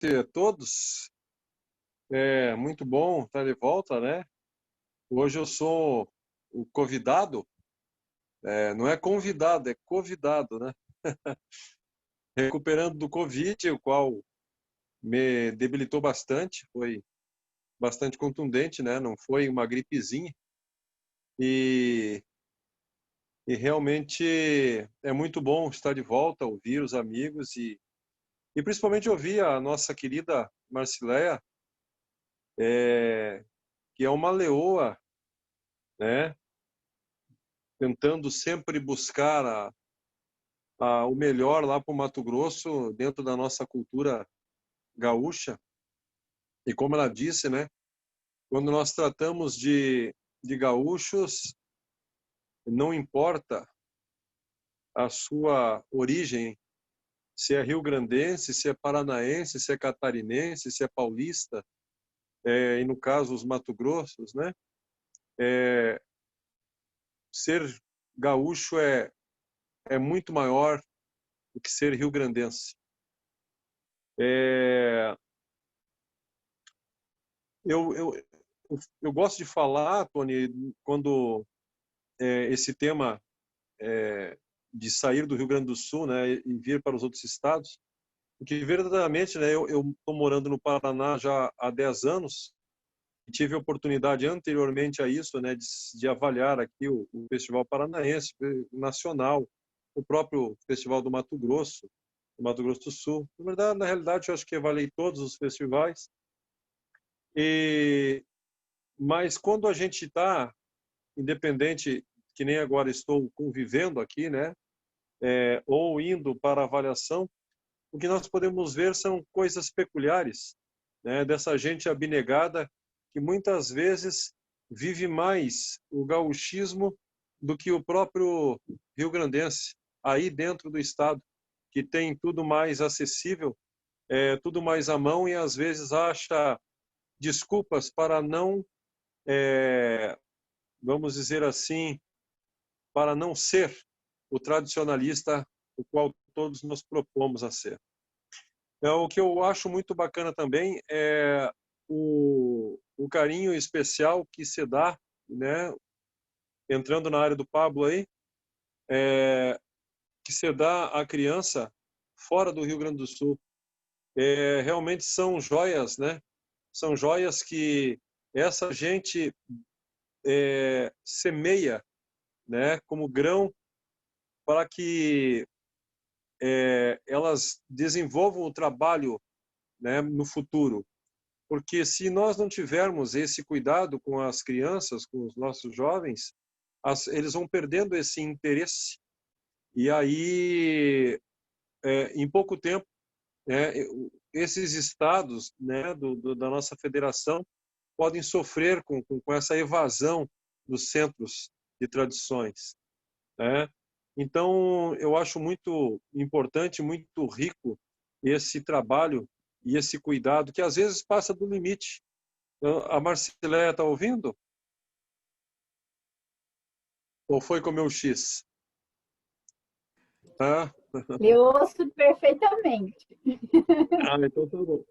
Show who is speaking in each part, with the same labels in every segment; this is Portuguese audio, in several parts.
Speaker 1: A todos. É muito bom estar de volta, né? Hoje eu sou o convidado, não é convidado, é convidado, né? Recuperando do Covid, o qual me debilitou bastante, foi bastante contundente, né? Não foi uma gripezinha. E, e realmente é muito bom estar de volta, ouvir os amigos e principalmente ouvir a nossa querida Marcileia, que é uma leoa, né? Tentando sempre buscar o melhor lá para o Mato Grosso, dentro da nossa cultura gaúcha. E como ela disse, né, quando nós tratamos de gaúchos, não importa a sua origem, se é rio-grandense, se é paranaense, se é catarinense, se é paulista, e no caso os mato-grossos, né, ser gaúcho é muito maior do que ser rio-grandense. Eu gosto de falar, Tony, quando esse tema de sair do Rio Grande do Sul, né, e vir para os outros estados, porque verdadeiramente, né, eu estou morando no Paraná já há 10 anos e tive a oportunidade anteriormente a isso, né, de avaliar aqui o Festival Paranaense, nacional, o próprio Festival do Mato Grosso do Sul. Na verdade, na realidade, eu acho que avaliei todos os festivais. Mas quando a gente está independente, que nem agora estou convivendo aqui, né, ou indo para avaliação, o que nós podemos ver são coisas peculiares, né, dessa gente abnegada que muitas vezes vive mais o gauchismo do que o próprio rio-grandense, aí dentro do estado, que tem tudo mais acessível, tudo mais à mão e às vezes acha desculpas para não, vamos dizer assim, para não ser o tradicionalista o qual todos nos propomos a ser. O que eu acho muito bacana também é o carinho especial que se dá, né, entrando na área do Pablo aí, que se dá à criança fora do Rio Grande do Sul. Realmente são joias, né? São joias que essa gente semeia, né, como grão para que elas desenvolvam o trabalho, né, no futuro. Porque se nós não tivermos esse cuidado com as crianças, com os nossos jovens, eles vão perdendo esse interesse. E aí, em pouco tempo, né, esses estados, né, da nossa federação podem sofrer com essa evasão dos centros de tradições, né? Então, eu acho muito importante, muito rico esse trabalho e esse cuidado, que às vezes passa do limite. A Marcileia está ouvindo? Ou foi comer o X? Ah,
Speaker 2: Eu ouço perfeitamente.
Speaker 1: então tá bom.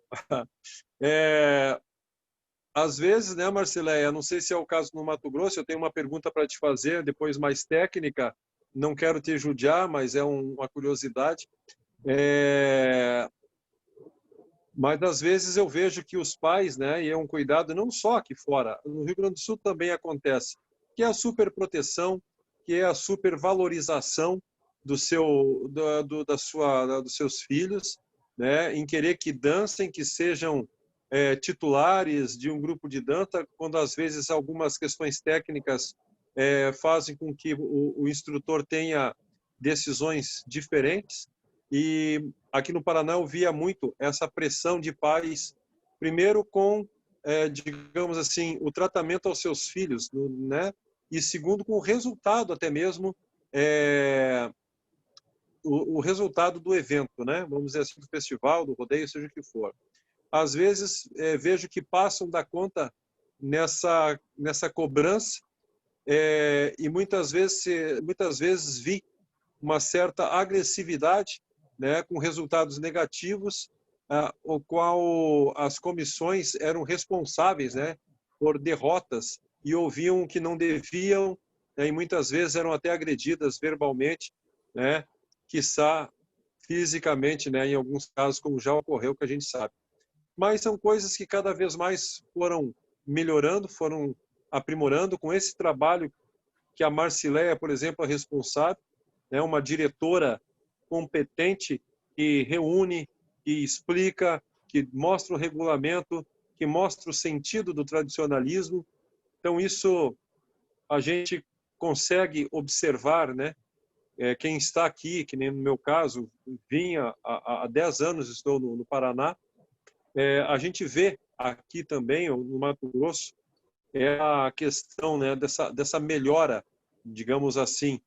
Speaker 1: É, às vezes, né, Marcileia, não sei se é o caso no Mato Grosso, eu tenho uma pergunta para te fazer, depois mais técnica, não quero te judiar, mas é uma curiosidade. Mas às vezes eu vejo que os pais, né, e é um cuidado não só aqui fora, no Rio Grande do Sul também acontece, que é a superproteção, que é a supervalorização dos seus filhos, né, em querer que dancem, que sejam titulares de um grupo de dança, quando às vezes algumas questões técnicas fazem com que o instrutor tenha decisões diferentes. E aqui no Paraná eu via muito essa pressão de pais, primeiro com, digamos assim, o tratamento aos seus filhos, né? E segundo com o resultado até mesmo, o resultado do evento, né? Vamos dizer assim, do festival, do rodeio, seja o que for. Às vezes vejo que passam da conta nessa cobrança e muitas vezes vi uma certa agressividade, né, com resultados negativos o qual as comissões eram responsáveis, né, por derrotas e ouviam que não deviam, né, e muitas vezes eram até agredidas verbalmente, né, quiçá fisicamente, né, em alguns casos, como já ocorreu, que a gente sabe. Mas são coisas que cada vez mais foram melhorando, foram aprimorando com esse trabalho que a Marcileia, por exemplo, é responsável, né, uma diretora competente que reúne, que explica, que mostra o regulamento, que mostra o sentido do tradicionalismo. Então, isso a gente consegue observar, né? Quem está aqui, que nem no meu caso, vinha há 10 anos, estou no Paraná, a gente vê aqui também, no Mato Grosso, a questão, né, dessa melhora, digamos assim,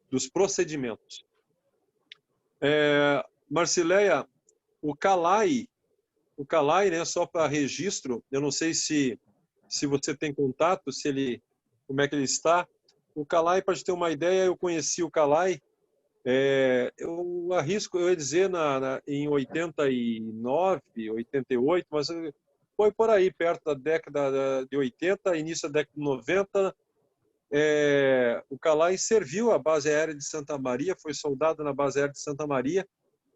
Speaker 1: dos procedimentos. Marcileia, o Calai, né, só para registro, eu não sei se você tem contato, como é que ele está. O Calai, para te ter uma ideia, eu conheci o Calai, eu arrisco eu ia dizer em 89, 88, mas foi por aí, perto da década de 80, início da década de 90. O Calai serviu a base aérea de Santa Maria, foi soldado na base aérea de Santa Maria,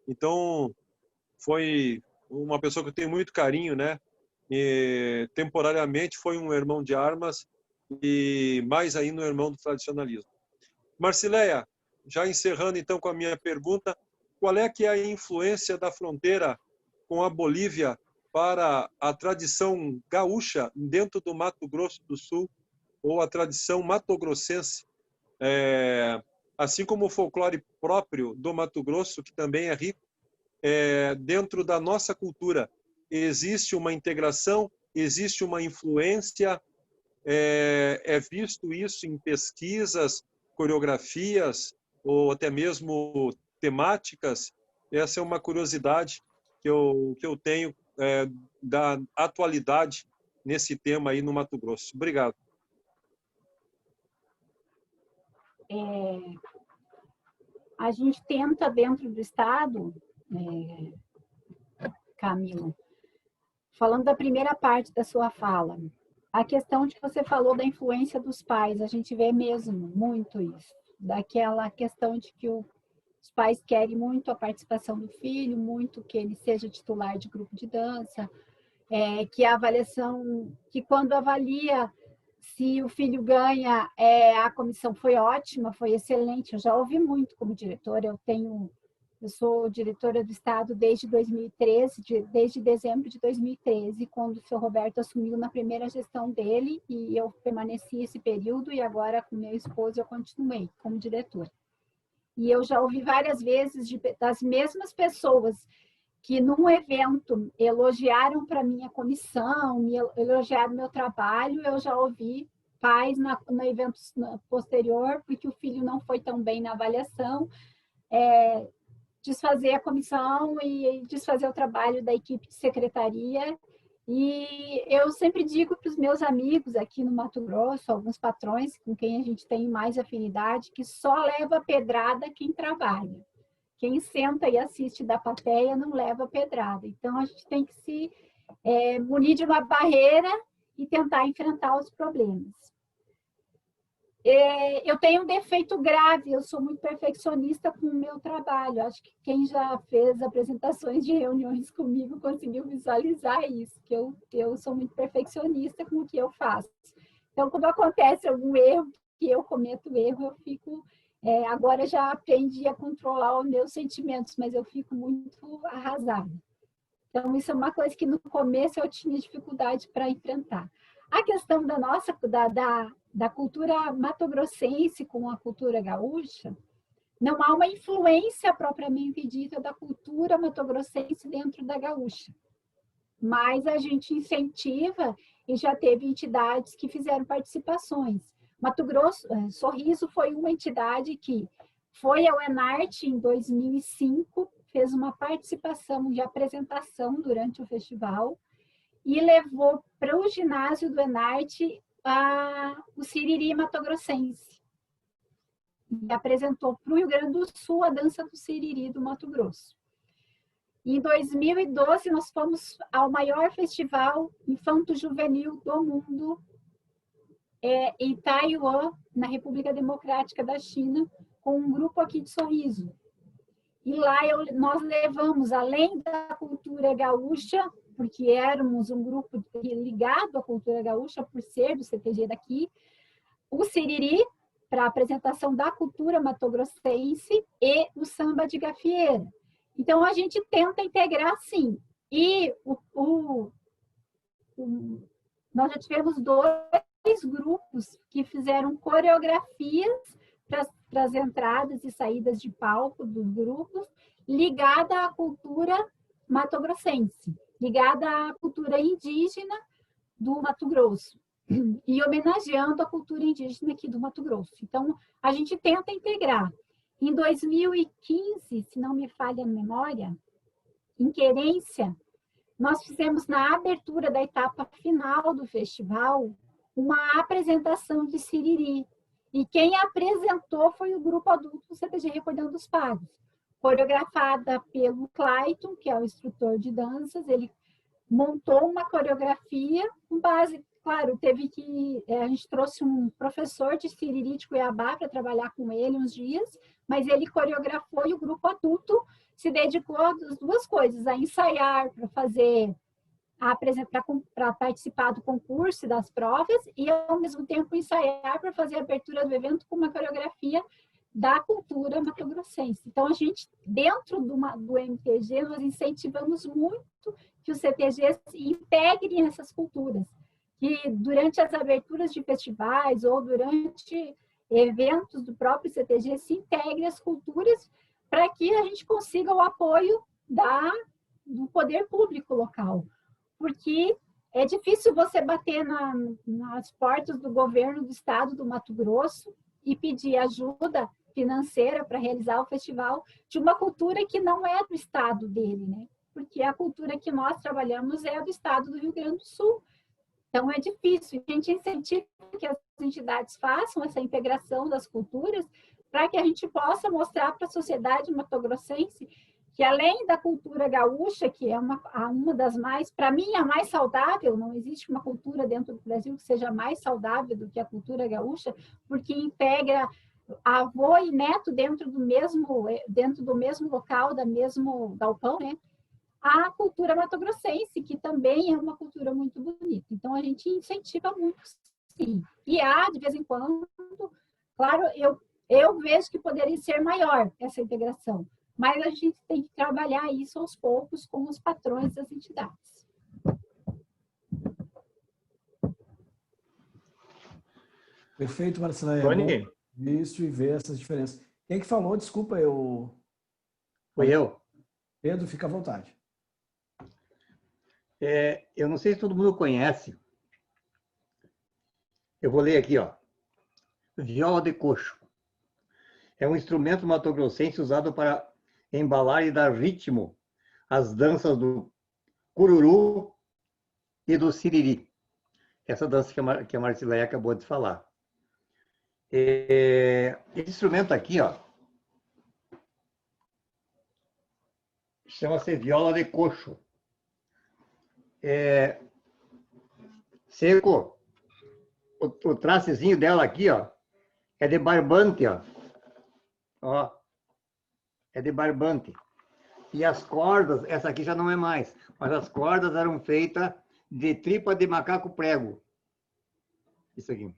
Speaker 1: então foi uma pessoa que eu tenho muito carinho, né? E, temporariamente foi um irmão de armas e mais ainda um irmão do tradicionalismo. Marcileia, já encerrando então com a minha pergunta, qual é que é a influência da fronteira com a Bolívia para a tradição gaúcha dentro do Mato Grosso do Sul ou a tradição matogrossense, assim como o folclore próprio do Mato Grosso, que também é rico, dentro da nossa cultura? Existe uma integração, existe uma influência, visto isso em pesquisas, coreografias ou até mesmo temáticas? Essa é uma curiosidade que eu tenho da atualidade nesse tema aí no Mato Grosso. Obrigado.
Speaker 2: A gente tenta, dentro do Estado, Camilo, falando da primeira parte da sua fala, a questão de que você falou da influência dos pais, a gente vê mesmo muito isso, daquela questão de que os pais querem muito a participação do filho, muito que ele seja titular de grupo de dança, que a avaliação, que quando avalia se o filho ganha, a comissão foi ótima, foi excelente. Eu já ouvi muito como diretora, eu sou diretora do Estado desde 2013, desde dezembro de 2013, quando o seu Roberto assumiu na primeira gestão dele, e eu permaneci esse período, e agora com meu esposo eu continuei como diretora. E eu já ouvi várias vezes das mesmas pessoas que num evento elogiaram para mim a comissão, elogiaram meu trabalho, eu já ouvi pais no evento posterior, porque o filho não foi tão bem na avaliação, desfazer a comissão e desfazer o trabalho da equipe de secretaria. E eu sempre digo para os meus amigos aqui no Mato Grosso, alguns patrões com quem a gente tem mais afinidade, que só leva pedrada quem trabalha. Quem senta e assiste da plateia não leva pedrada. Então, a gente tem que se munir de uma barreira e tentar enfrentar os problemas. Eu tenho um defeito grave, eu sou muito perfeccionista com o meu trabalho. Acho que quem já fez apresentações de reuniões comigo conseguiu visualizar isso, que eu sou muito perfeccionista com o que eu faço. Então, quando acontece algum erro, que eu cometo erro, eu fico... agora já aprendi a controlar os meus sentimentos, mas eu fico muito arrasada. Então, isso é uma coisa que no começo eu tinha dificuldade para enfrentar. A questão da cultura matogrossense com a cultura gaúcha, não há uma influência propriamente dita da cultura matogrossense dentro da gaúcha. Mas a gente incentiva e já teve entidades que fizeram participações. Mato Grosso, Sorriso foi uma entidade que foi ao Enarte em 2005, fez uma participação de apresentação durante o festival e levou para o ginásio do Enarte o Siriri matogrossense. E apresentou para o Rio Grande do Sul a dança do Siriri do Mato Grosso. Em 2012, nós fomos ao maior festival infanto-juvenil do mundo, em Taiwan, na República Democrática da China, com um grupo aqui de Sorriso. E lá nós levamos, além da cultura gaúcha, porque éramos um grupo ligado à cultura gaúcha, por ser do CTG daqui, o Siriri, para a apresentação da cultura matogrossense, e o samba de gafieira. Então, a gente tenta integrar, sim. E nós já tivemos 2 grupos que fizeram coreografias para as entradas e saídas de palco dos grupos, ligada à cultura matogrossense, ligada à cultura indígena do Mato Grosso, e homenageando a cultura indígena aqui do Mato Grosso. Então, a gente tenta integrar. Em 2015, se não me falha a memória, em Querência, nós fizemos, na abertura da etapa final do festival, uma apresentação de Siriri. E quem apresentou foi o grupo adulto do CTG Recordando os Pagos, coreografada pelo Clayton, que é o instrutor de danças. Ele montou uma coreografia com base, claro, a gente trouxe um professor de Siriri de Cuiabá para trabalhar com ele uns dias, mas ele coreografou e o grupo adulto se dedicou às 2 coisas, a ensaiar para fazer, para participar do concurso e das provas, e ao mesmo tempo ensaiar para fazer a abertura do evento com uma coreografia da cultura matogrossense. Então, a gente, dentro do MTG, nós incentivamos muito que os CTGs integrem essas culturas, que durante as aberturas de festivais ou durante eventos do próprio CTG se integrem as culturas para que a gente consiga o apoio do poder público local. Porque é difícil você bater nas portas do governo do estado do Mato Grosso e pedir ajuda financeira para realizar o festival de uma cultura que não é do estado dele, né? Porque a cultura que nós trabalhamos é do estado do Rio Grande do Sul. Então, é difícil. A gente incentiva que as entidades façam essa integração das culturas para que a gente possa mostrar para a sociedade matogrossense que, além da cultura gaúcha, que é uma das mais, para mim, a mais saudável, não existe uma cultura dentro do Brasil que seja mais saudável do que a cultura gaúcha, porque integra avô e neto dentro do mesmo local, da mesmo galpão, né? A cultura matogrossense, que também é uma cultura muito bonita. Então, a gente incentiva muito, sim. E de vez em quando, claro, eu vejo que poderia ser maior essa integração, mas a gente tem que trabalhar isso aos poucos com os patrões das entidades.
Speaker 3: Perfeito, Marcela. É bom isso e ver essas diferenças. Quem que falou? Desculpa,
Speaker 4: Foi eu.
Speaker 3: Pedro, fica à vontade.
Speaker 4: Eu não sei se todo mundo conhece. Eu vou ler aqui, ó. Viola de coxo. É um instrumento matogrossense usado para embalar e dar ritmo às danças do cururu e do siriri. Essa dança que a Marcileia acabou de falar. Esse instrumento aqui, ó, chama-se viola de coxo. Seco, o tracezinho dela aqui, ó, é de barbante, ó. Ó, é de barbante. E as cordas, essa aqui já não é mais, mas as cordas eram feitas de tripa de macaco prego. Isso aqui.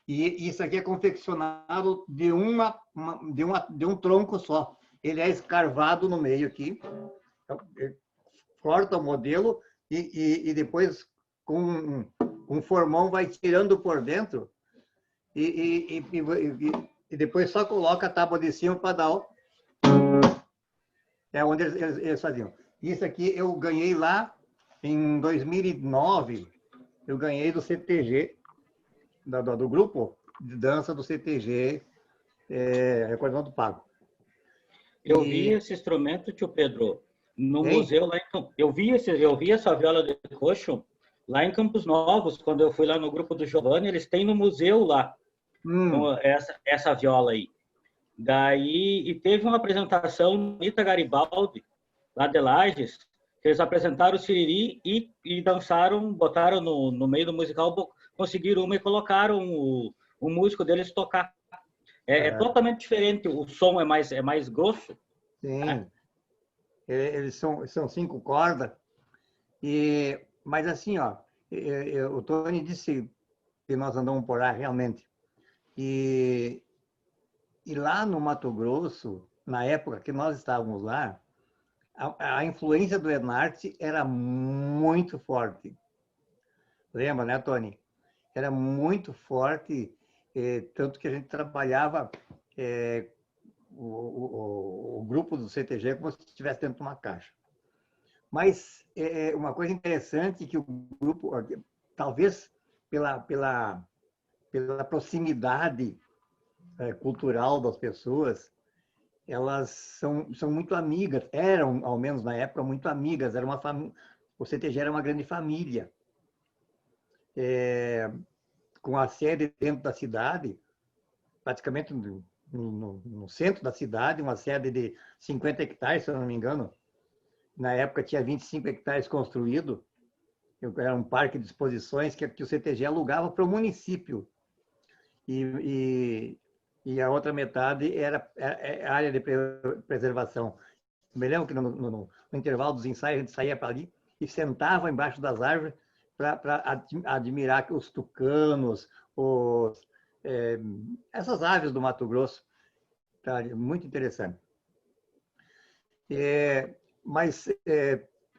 Speaker 4: E isso aqui é confeccionado de um tronco só. Ele é escarvado no meio aqui, corta o modelo e depois com um formão vai tirando por dentro e depois só coloca a tábua de cima para dar é onde eles faziam. Isso aqui eu ganhei lá em 2009, eu ganhei do CTG, do grupo de dança do CTG, Recordando Pago.
Speaker 5: Eu vi esse instrumento, tio Pedro, no museu lá em Campos. Eu vi essa viola de coxo lá em Campos Novos, quando eu fui lá no grupo do Giovanni, eles têm no museu lá essa viola aí. Daí, e teve uma apresentação, Anitta Garibaldi, lá de Lages, que eles apresentaram o Siriri e dançaram, botaram no meio do musical, conseguiram uma e colocaram o músico deles tocar. É totalmente diferente, o som é mais grosso.
Speaker 4: Sim,
Speaker 5: né?
Speaker 4: eles são 5 cordas. Mas assim, ó, o Tony disse que nós andamos por lá realmente. E lá no Mato Grosso, na época que nós estávamos lá, a influência do Enarte era muito forte. Lembra, né, Tony? Era muito forte, tanto que a gente trabalhava o grupo do CTG como se estivesse dentro de uma caixa. Mas uma coisa interessante que o grupo, talvez pela proximidade cultural das pessoas, elas são muito amigas, eram, ao menos na época, muito amigas. O CTG era uma grande família. Com a sede dentro da cidade, praticamente no centro da cidade, uma sede de 50 hectares, se eu não me engano. Na época tinha 25 hectares construído. Era um parque de exposições que o CTG alugava para o município. E a outra metade era a área de preservação. Me lembro que no intervalo dos ensaios a gente saía para ali e sentava embaixo das árvores para admirar os tucanos, essas aves do Mato Grosso. Tá, muito interessante. Mas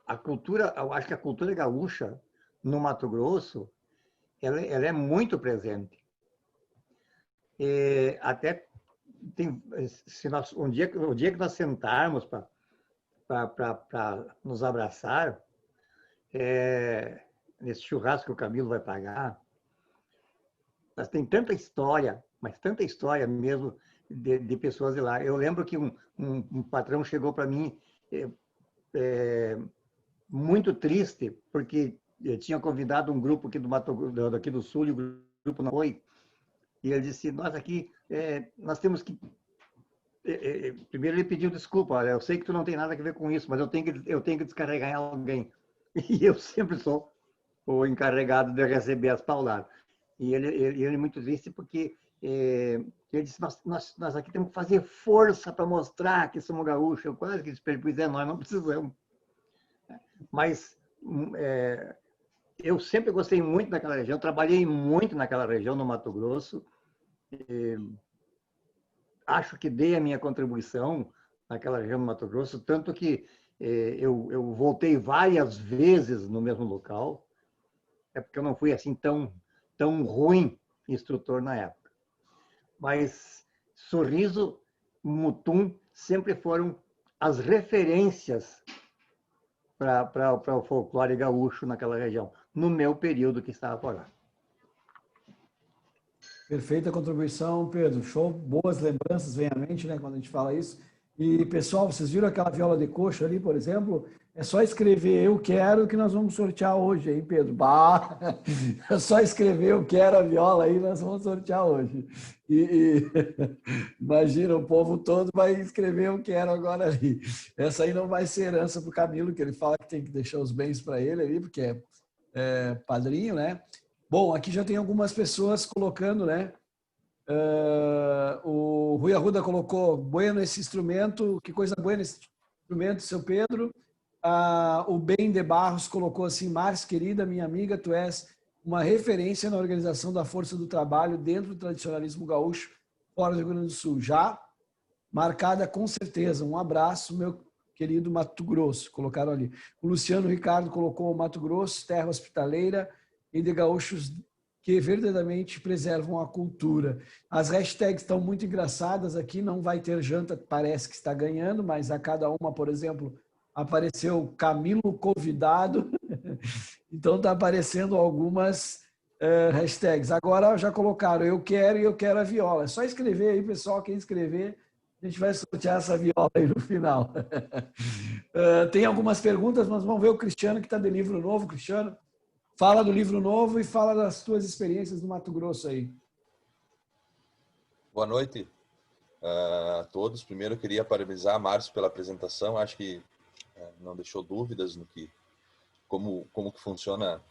Speaker 4: a cultura, eu acho que a cultura gaúcha no Mato Grosso, ela é muito presente. Até se o dia que nós sentarmos para nos abraçar, nesse churrasco que o Camilo vai pagar, mas tem tanta história, mas tanta história mesmo de pessoas de lá. Eu lembro que um patrão chegou para mim muito triste, porque eu tinha convidado um grupo aqui do Sul, e o grupo não foi. E ele disse, nós aqui, nós temos que... Primeiro ele pediu desculpa, olha, eu sei que tu não tem nada a ver com isso, mas eu tenho que descarregar em alguém. E eu sempre sou o encarregado de receber as pauladas. E ele é muito triste porque ele disse, nós aqui temos que fazer força para mostrar que somos gaúchos. Eu quase que disse, pois nós não precisamos. Mas eu sempre gostei muito daquela região, trabalhei muito naquela região, no Mato Grosso. Acho que dei a minha contribuição naquela região do Mato Grosso, tanto que eu voltei várias vezes no mesmo local. É porque eu não fui assim tão ruim instrutor na época. Mas Sorriso, Mutum sempre foram as referências para o folclore gaúcho naquela região, no meu período que estava por lá.
Speaker 3: Perfeita contribuição, Pedro. Show, boas lembranças vem à mente, né, quando a gente fala isso. E, pessoal, vocês viram aquela viola de coxo ali, por exemplo? É só escrever eu quero que nós vamos sortear hoje, hein, Pedro? Bah! É só escrever eu quero a viola aí, nós vamos sortear hoje. Imagina, o povo todo vai escrever eu quero agora ali. Essa aí não vai ser herança para o Camilo, que ele fala que tem que deixar os bens para ele ali, porque é padrinho, né? Bom, aqui já tem algumas pessoas colocando, né? O Rui Arruda colocou bueno esse instrumento, que coisa boa esse instrumento, seu Pedro. O Ben de Barros colocou assim, Márcio, querida, minha amiga, tu és uma referência na organização da força do trabalho dentro do tradicionalismo gaúcho, fora do Rio Grande do Sul. Já marcada com certeza. Um abraço, meu querido Mato Grosso, colocaram ali. O Luciano Ricardo colocou Mato Grosso, terra hospitaleira e de gaúchos que verdadeiramente preservam a cultura. As hashtags estão muito engraçadas aqui, não vai ter janta, parece que está ganhando, mas a cada uma, por exemplo, apareceu Camilo convidado, então está aparecendo algumas hashtags. Agora já colocaram eu quero e eu quero a viola. É só escrever aí, pessoal, quem escrever, a gente vai sortear essa viola aí no final. Tem algumas perguntas, mas vamos ver o Cristiano que está de livro novo. Cristiano, fala do livro novo e fala das tuas experiências no Mato Grosso aí.
Speaker 6: Boa noite a todos. Primeiro, eu queria parabenizar a Márcio pela apresentação. Acho que não deixou dúvidas no que como que funciona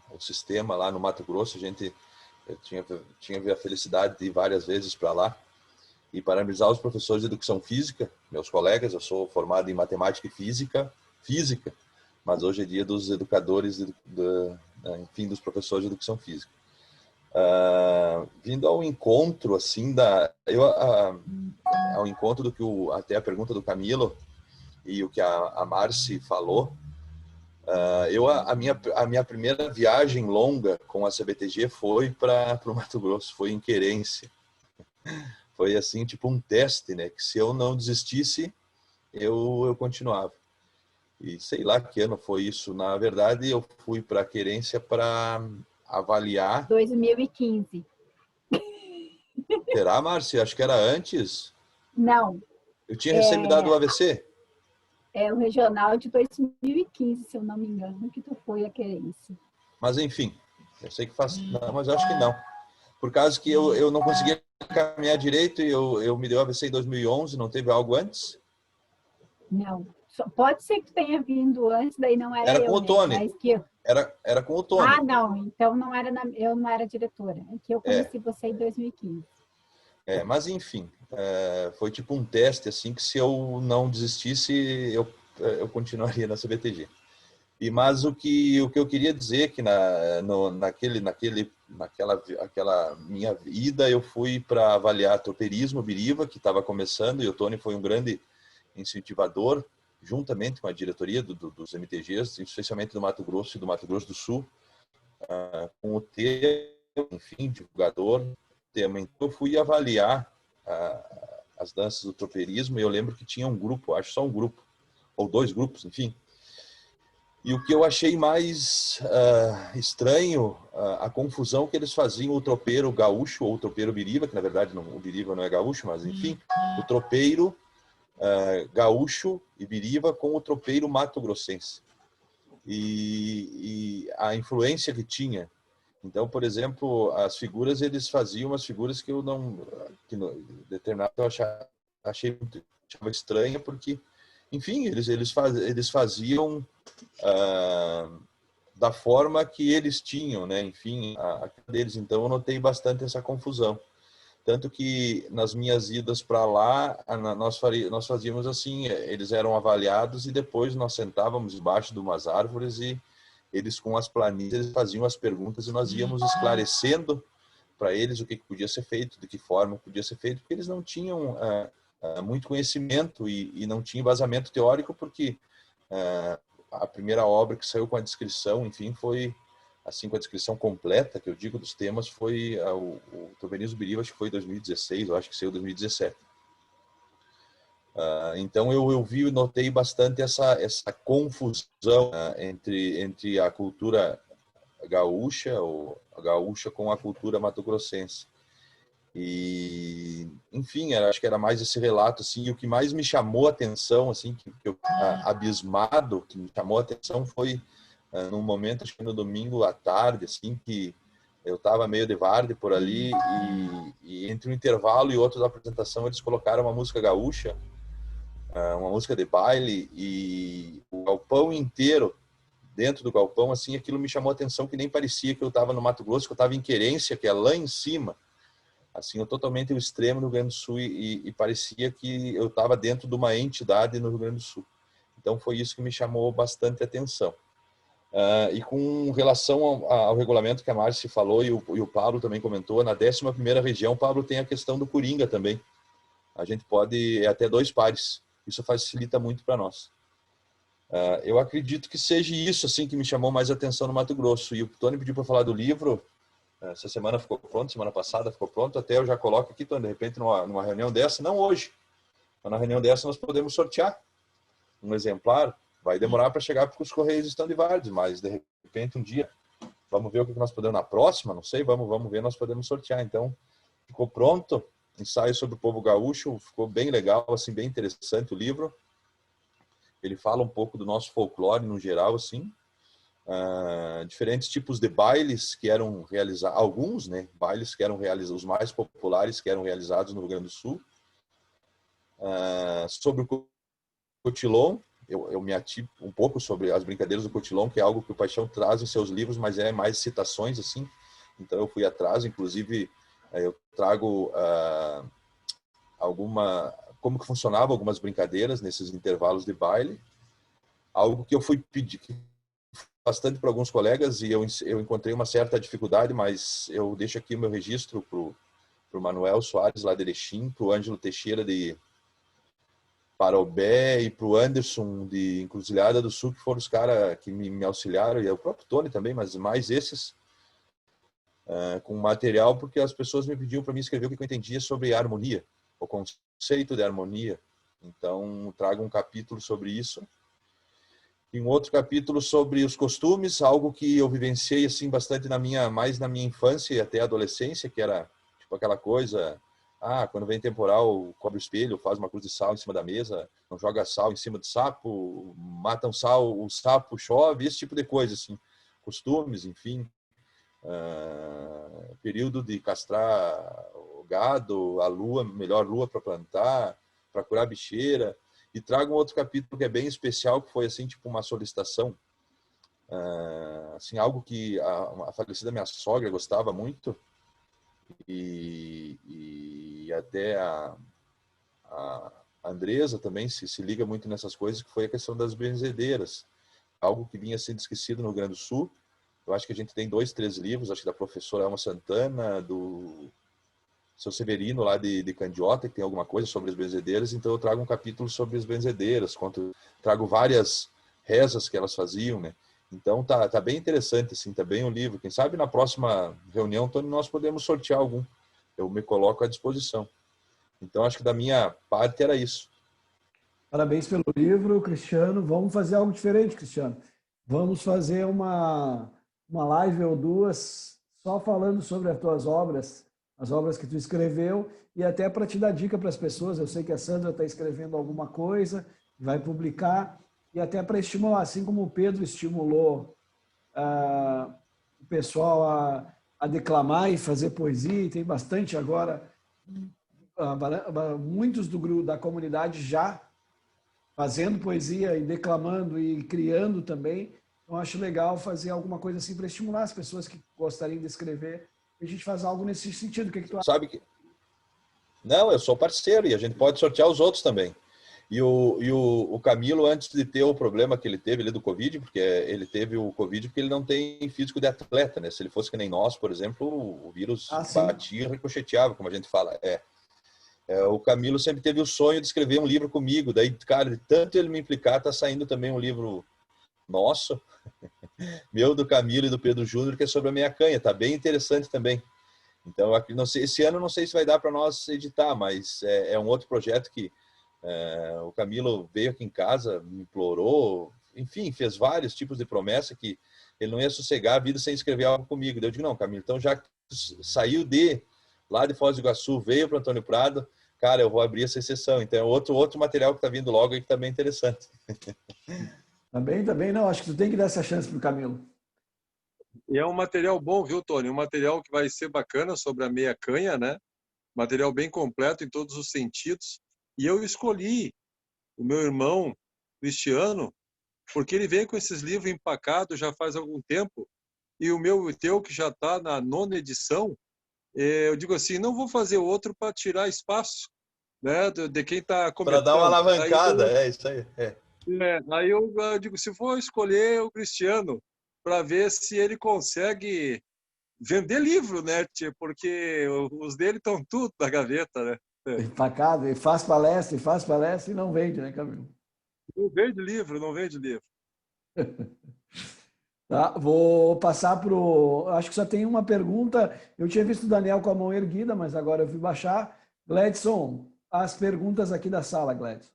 Speaker 6: o sistema lá no Mato Grosso. Eu tinha a felicidade de ir várias vezes para lá e parabenizar os professores de educação física, meus colegas. Eu sou formado em matemática e física, mas hoje é dia dos educadores, enfim, dos professores de educação física. Vindo ao encontro, assim, ao encontro do que até a pergunta do Camilo e o que a Marci falou, a minha primeira viagem longa com a CBTG foi para o Mato Grosso, foi em Querência. Foi assim, tipo um teste, né? Que se eu não desistisse, eu continuava. E sei lá que ano foi isso. Na verdade, eu fui para Querência para avaliar.
Speaker 2: 2015.
Speaker 6: Será, Márcia? Acho que era antes.
Speaker 2: Não.
Speaker 6: Eu tinha recém-me-dado o AVC.
Speaker 2: É o regional de 2015, se eu não me engano, que tu foi a Querência.
Speaker 6: Mas enfim, eu sei que faz. Não, mas eu acho que não. Por causa que eu não conseguia caminhar direito e eu me deu AVC em 2011, não teve algo antes?
Speaker 2: Não. Pode ser que tenha vindo antes, daí não era
Speaker 6: Era
Speaker 2: eu,
Speaker 6: com o Tony.
Speaker 2: Mas que...
Speaker 6: Era com o Tony.
Speaker 2: Ah, não. Então não era eu não era diretora. É que eu conheci você em 2015.
Speaker 6: Mas enfim, foi tipo um teste, assim, que se eu não desistisse, eu continuaria na CBTG. Mas o que eu queria dizer é que naquela minha ida, eu fui para avaliar tropeirismo, Biriva, que estava começando, e o Tony foi um grande incentivador, juntamente com a diretoria dos MTGs, especialmente do Mato Grosso e do Mato Grosso do Sul, com o tema, enfim, divulgador, tema. Então, eu fui avaliar as danças do tropeirismo, e eu lembro que tinha um grupo, acho só um grupo, ou 2 grupos, enfim. E o que eu achei mais estranho, a confusão que eles faziam o tropeiro gaúcho ou o tropeiro biriba, que na verdade o biriba não é gaúcho, mas enfim, o tropeiro gaúcho e biriba com o tropeiro mato-grossense. E a influência que tinha. Então, por exemplo, as figuras, eles faziam umas figuras que determinado eu achava estranha, porque, enfim, eles faziam da forma que eles tinham, né? Enfim, a deles. Então, eu notei bastante essa confusão. Tanto que nas minhas idas para lá, nós fazíamos assim, eles eram avaliados e depois nós sentávamos debaixo de umas árvores e eles com as planilhas faziam as perguntas e nós íamos esclarecendo para eles o que podia ser feito, de que forma podia ser feito, porque eles não tinham muito conhecimento e não tinham embasamento teórico, porque a primeira obra que saiu com a descrição, enfim, foi assim, com a descrição completa, que eu digo, dos temas, foi o Tropeirismo Biriba, acho que foi em 2016, eu acho que saiu em 2017. Então eu vi e notei bastante essa confusão entre a cultura gaúcha, ou a gaúcha com a cultura mato-grossense. E, enfim, acho que era mais esse relato, assim, e o que mais me chamou a atenção, assim, que eu abismado, que me chamou a atenção foi num momento, acho que no domingo à tarde, assim, que eu estava meio de varde por ali e entre um intervalo e outro da apresentação eles colocaram uma música gaúcha, uma música de baile, e o galpão inteiro, dentro do galpão, assim, aquilo me chamou a atenção, que nem parecia que eu estava no Mato Grosso, que eu estava em Querência, que é lá em cima, assim, totalmente ao extremo no Rio Grande do Sul, e parecia que eu estava dentro de uma entidade no Rio Grande do Sul. Então foi isso que me chamou bastante atenção. E com relação ao regulamento que a Márcia falou e o Pablo também comentou, na 11ª região, o Pablo tem a questão do Coringa também. A gente pode até 2 pares. Isso facilita muito para nós. Eu acredito que seja isso assim que me chamou mais atenção no Mato Grosso. E o Tony pediu para falar do livro. Essa semana ficou pronto, semana passada ficou pronto. Até eu já coloco aqui, Tony, de repente numa reunião dessa, não hoje, mas na reunião dessa nós podemos sortear um exemplar. Vai demorar para chegar porque os correios estão de Vardes, mas de repente um dia, vamos ver o que nós podemos na próxima, não sei, vamos ver, nós podemos sortear. Então, ficou pronto, ensaio sobre o povo gaúcho, ficou bem legal, assim, bem interessante o livro. Ele fala um pouco do nosso folclore no geral, assim, diferentes tipos de bailes que eram realizados, alguns, né, bailes que eram realizados, os mais populares que eram realizados no Rio Grande do Sul, sobre o cotilon, eu me ativo um pouco sobre as brincadeiras do Cotilon, que é algo que o Paixão traz em seus livros, mas é mais citações, assim. Então eu fui atrás, inclusive eu trago como que funcionava algumas brincadeiras nesses intervalos de baile, algo que eu fui pedir bastante para alguns colegas e eu encontrei uma certa dificuldade, mas eu deixo aqui o meu registro para o Manuel Soares, lá de Erechim, para o Ângelo Teixeira de Parobé e para o Anderson de Encruzilhada do Sul, que foram os caras que me auxiliaram, e o próprio Tony também, mas mais esses, com material, porque as pessoas me pediam para mim escrever o que eu entendia sobre harmonia, o conceito de harmonia. Então, trago um capítulo sobre isso. E um outro capítulo sobre os costumes, algo que eu vivenciei assim bastante mais na minha infância e até adolescência, que era tipo aquela coisa, quando vem temporal, cobre o espelho, faz uma cruz de sal em cima da mesa, não joga sal em cima do sapo, mata o sapo chove, esse tipo de coisa assim, costumes, enfim. Período de castrar o gado, a lua, melhor lua para plantar, para curar bicheira. E trago um outro capítulo que é bem especial, que foi assim tipo uma solicitação, assim, algo que a falecida minha sogra gostava muito, e até a Andresa também se liga muito nessas coisas, que foi a questão das benzedeiras, algo que vinha sendo esquecido no Rio Grande do Sul. Eu acho que a gente tem 2, 3 livros, acho que da professora Alma Santana, do seu Severino, lá de Candiota, que tem alguma coisa sobre as benzedeiras, então eu trago um capítulo sobre as benzedeiras, trago várias rezas que elas faziam, né? Então tá bem interessante, assim, tá bem o livro. Quem sabe na próxima reunião, Tony, nós podemos sortear algum. Eu me coloco à disposição. Então acho que da minha parte era isso.
Speaker 3: Parabéns pelo livro, Cristiano. Vamos fazer algo diferente, Cristiano. Vamos fazer uma live ou duas só falando sobre as tuas obras, as obras que tu escreveu, e até para te dar dica para as pessoas. Eu sei que a Sandra está escrevendo alguma coisa, vai publicar, e até para estimular, assim como o Pedro estimulou o pessoal a declamar e fazer poesia, e tem bastante agora, muitos do grupo da comunidade já fazendo poesia e declamando e criando também. Então, acho legal fazer alguma coisa assim para estimular as pessoas que gostariam de escrever. A gente faz algo nesse sentido. O que tu acha?
Speaker 6: Sabe que... Não, eu sou parceiro e a gente pode sortear os outros também. E o Camilo, antes de ter o problema que ele teve ali do Covid, porque ele teve o Covid porque ele não tem físico de atleta, né? Se ele fosse que nem nós, por exemplo, o vírus batia e ricocheteava, como a gente fala. O Camilo sempre teve o sonho de escrever um livro comigo. Daí, cara, de tanto ele me implicar, tá saindo também um livro nosso, meu, do Camilo e do Pedro Júnior, que é sobre a meia canha. Tá bem interessante também. Então, não sei, esse ano não sei se vai dar para nós editar, mas é um outro projeto que o Camilo veio aqui em casa, me implorou, enfim, fez vários tipos de promessa que ele não ia sossegar a vida sem escrever algo comigo. Daí eu digo, não, Camilo, então já que saiu lá de Foz do Iguaçu, veio para Antônio Prado, cara, eu vou abrir essa exceção. Então é outro material que está vindo logo e que está bem interessante.
Speaker 3: Também, não, acho que tu tem que dar essa chance para o Camilo.
Speaker 1: E é um material bom, viu, Tony? Um material que vai ser bacana sobre a meia canha, né? Material bem completo em todos os sentidos. E eu escolhi o meu irmão Cristiano, porque ele vem com esses livros empacados já faz algum tempo, e o teu, que já está na 9ª edição, eu digo assim, não vou fazer outro para tirar espaço, né, de quem está comentando.
Speaker 6: Para dar uma alavancada, é isso aí.
Speaker 1: Aí eu digo, se vou escolher o Cristiano, para ver se ele consegue vender livro, né, tia? Porque os dele estão tudo na gaveta, né?
Speaker 3: Empacado, e faz palestra e não vende, né, Camilo?
Speaker 1: Não vende livro, não vende livro.
Speaker 3: Tá, vou passar para o... Acho que só tem uma pergunta. Eu tinha visto o Daniel com a mão erguida, mas agora eu fui baixar. Gladson, as perguntas aqui da sala, Gladson.